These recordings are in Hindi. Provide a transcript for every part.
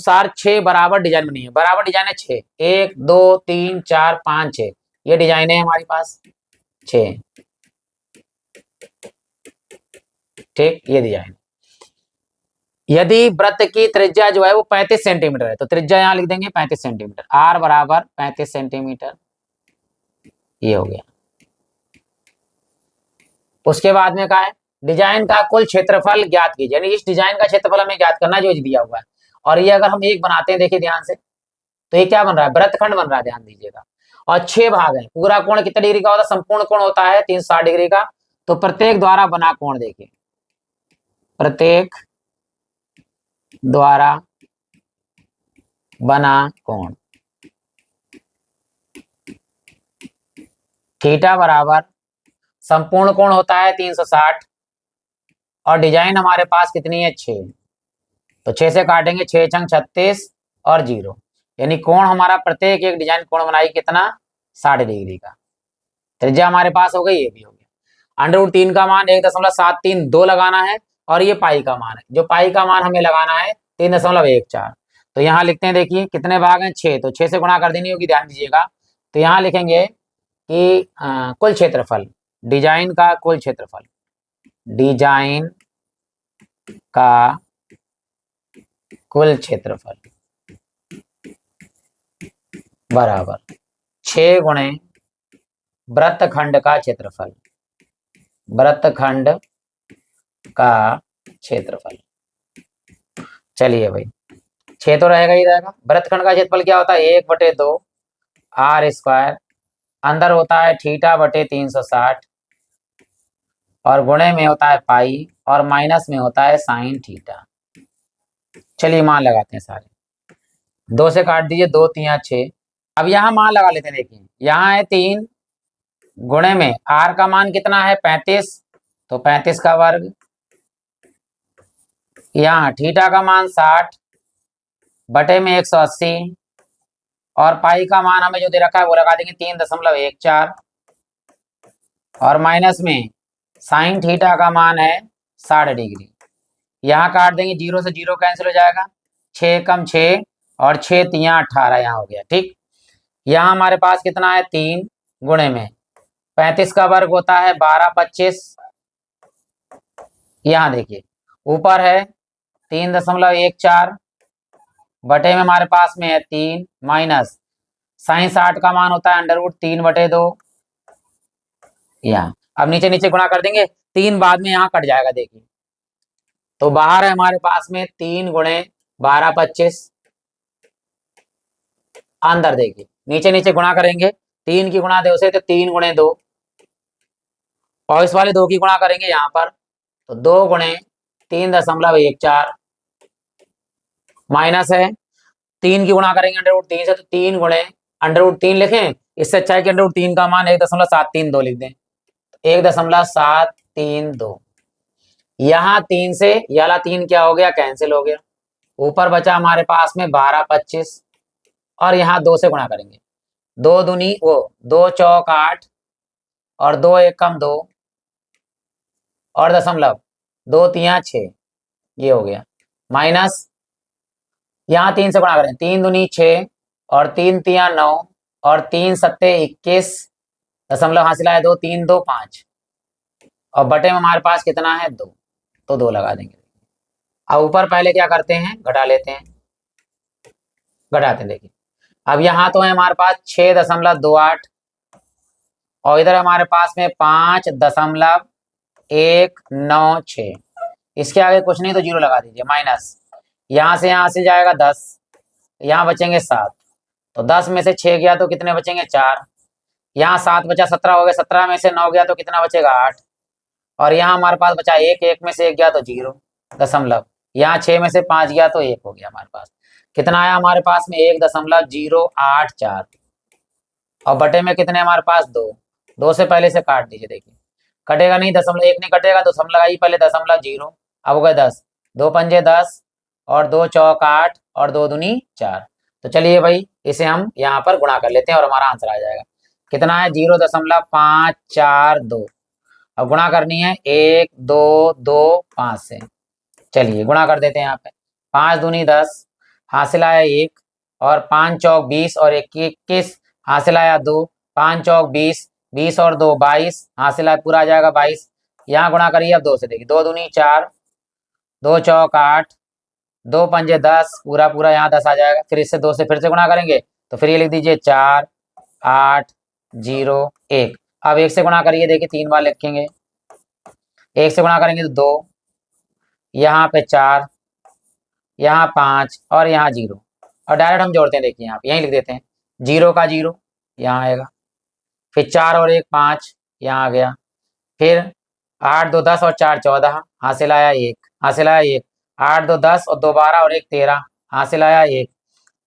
अनुसार 6 बराबर डिजाइन बनी है। बराबर डिजाइन है 6, 1 2 3 4 5 6, ये डिजाइन है हमारे पास 6। ठीक, ये डिजाइन। यदि वृत्त की त्रिज्या जो है वो 35 सेंटीमीटर है तो त्रिज्या यहां लिख देंगे 35 सेंटीमीटर, आर बराबर 35 सेंटीमीटर, ये हो गया। उसके बाद में कहा है डिजाइन का कुल क्षेत्रफल ज्ञात कीजिए, यानी इस डिजाइन का क्षेत्रफल हमें ज्ञात करना जो दिया हुआ है। और ये अगर हम एक बनाते हैं, देखिए ध्यान से, तो ये क्या बन रहा है, वृत्तखंड बन रहा है, ध्यान दीजिएगा। और 6 भाग हैं। पूरा कोण कितने डिग्री का होता है, संपूर्ण कोण होता है 360 डिग्री का। तो प्रत्येक द्वारा बना कोण देखिए, प्रत्येक द्वारा बना कोण थीटा बराबर संपूर्ण कोण होता है 360 और डिजाइन हमारे पास कितनी है 6, तो 6 से काटेंगे, 6 छंग 36 और 0, यानी कोण हमारा प्रत्येक एक डिजाइन कोण बनाई कितना 60 डिग्री का। त्रिज्या हमारे पास हो गई, ये भी हो गया। √3 का मान 1.732 लगाना है और ये पाई का मान है, जो पाई का मान हमें लगाना है 3.14। तो यहाँ लिखते हैं, देखिए कितने भाग हैं 6, तो 6 से गुणा कर देनी होगी, ध्यान दीजिएगा। तो यहाँ लिखेंगे कि कुल क्षेत्रफल, डिजाइन का कुल क्षेत्रफल, डिजाइन का कुल क्षेत्रफल बराबर 6 गुणे वृत्तखंड का क्षेत्रफल, वृत्तखंड का क्षेत्रफल। चलिए भाई, 6 तो रहेगा ही रहेगा। वृत्तखंड का क्षेत्रफल क्या होता है, 1/2 आर स्क्वायर, अंदर होता है थीटा बटे 360 और गुणे में होता है पाई और माइनस में होता है साइन थीटा। चलिए मान लगाते हैं सारे, 2 से काट दीजिए, 2 3 6। अब यहाँ मान लगा लेते हैं, देखिए यहाँ है 3, गुणे में आर का मान कितना है 35, तो 35 का वर्ग, यहाँ थीटा का मान 60 बटे में 180 और पाई का मान हमें जो दे रखा है वो लगा देंगे 3.14 और माइनस में साइन थीटा का मान है 60 डिग्री। यहाँ काट देंगे, 0 से 0 कैंसिल हो जाएगा, 6 कम 6 और 6 3 18, यहाँ हो गया। ठीक, यहाँ हमारे पास कितना है 3 गुणे में 35 का वर्ग होता है 12 25, यहाँ देखिए ऊपर है 3.14 बटे में हमारे पास में है 3 माइनस साइन 60 का मान होता है √3/2, यहाँ अब नीचे नीचे गुणा कर देंगे, 3 बाद में यहाँ कट जाएगा, देखिए तो बाहर है हमारे पास में 3 गुणे 12 25, अंदर देखिए नीचे नीचे गुणा करेंगे, 3 की गुणा 2 से तो 3 गुणे 2 और इस वाले 2 की गुणा करेंगे यहाँ पर, तो 2 गुणे 3.14 माइनस है 3 की गुणा करेंगे √3 से, तो 3 गुणे √3 लिखें, इससे अच्छा है कि √3 का मान 1.732 लिख दें, 1.732। यहाँ 3 से ये वाला 3 क्या हो गया, कैंसिल हो गया, ऊपर बचा हमारे पास में 12 25 और यहाँ 2 से गुणा करेंगे, 2 दूनी वो 2 चौक 8 और 2 एकम 2 और दशमलव 2 3 6, ये हो गया, माइनस यहाँ 3 से गुणा करें, 3 दूनी 6 और 3 3 9 और 3 सत्ते 21, दशमलव हासिल आया 2 3 2 5 और बटे में हमारे पास कितना है 2, तो 2 लगा देंगे। अब ऊपर पहले क्या करते हैं, घटा लेते हैं, घटाते हैं, देखिए अब यहाँ तो है हमारे पास 6.28 और इधर हमारे पास में 5.196, इसके आगे कुछ नहीं तो 0 लगा दीजिए, माइनस यहाँ से जाएगा 10, यहाँ बचेंगे 7, तो 10 में से 6 गया तो कितने बचेंगे 4, यहाँ 7 बचा 17 हो गया, 17 में से 9 गया तो कितना बचेगा 8 और यहाँ हमारे पास बचा 1, 1 में से 1 गया तो 0 दशमलव, यहाँ 6 में से 5 गया तो 1 हो गया, हमारे पास कितना आया, हमारे पास में 1.084 और बटे में कितने हमारे पास 2, 2 से पहले से काट दीजिए, देखिए कटेगा नहीं, दशमलव 1 नहीं कटेगा, तो दशमलव लगाइए पहले, 0.0, अब हो गए 10, 2 पंजे 10 और 2 चौक 8 और 2 दूनी 4। तो चलिए भाई इसे हम यहाँ पर गुणा कर लेते हैं और हमारा आंसर आ जाएगा, कितना है 0.542। अब गुणा करनी है 1 2 2 5 से, चलिए गुणा कर देते हैं यहाँ पे, 5 दूनी 10 हासिल आया 1 और 5 चौक 20 और 21 हासिल आया 2, 5 चौक 20, 20 और 2 22 हासिल आया पूरा आ जाएगा 22। यहाँ गुणा करिए अब 2 से, देखिए 2 दूनी 4, 2 चौक 8, 2 पंजे 10, पूरा पूरा यहाँ 10 आ जाएगा। फिर इससे 2 से फिर से गुणा करेंगे तो फिर ये लिख दीजिए 4 8 0 1। अब 1 से गुणा करिए, देखिए 3 बार लिखेंगे, 1 से गुणा करेंगे तो 2, यहाँ पे 4, यहाँ 5 और यहाँ 0 और डायरेक्ट हम जोड़ते हैं, देखिए यहाँ पे यहीं लिख देते हैं 0 का 0 यहाँ आएगा, फिर 4 और 1 5 यहाँ आ गया, फिर 8 2 10 और 4 14 हासिल आया 1, हासिल आया 1, 8 2 10 और 2 12 और 1 13 हासिल आया 1,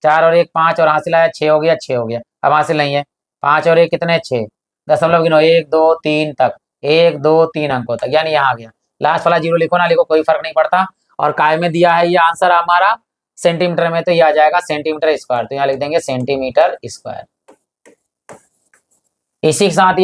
4 और 1 5 और हासिल आया 6 हो गया, 6 हो गया। अब हासिल नहीं है, 5 और 1 कितने 6, दशमलव गिनो 1 2 3 तक, 1 2 3 अंकों तक, यानी यहाँ आ गया। लास्ट वाला 0 लिखो ना लिखो कोई फर्क नहीं पड़ता। और काय में दिया है ये आंसर हमारा सेंटीमीटर में, तो ये आ जाएगा सेंटीमीटर स्क्वायर, तो यहाँ लिख देंगे सेंटीमीटर स्क्वायर। इसी के साथ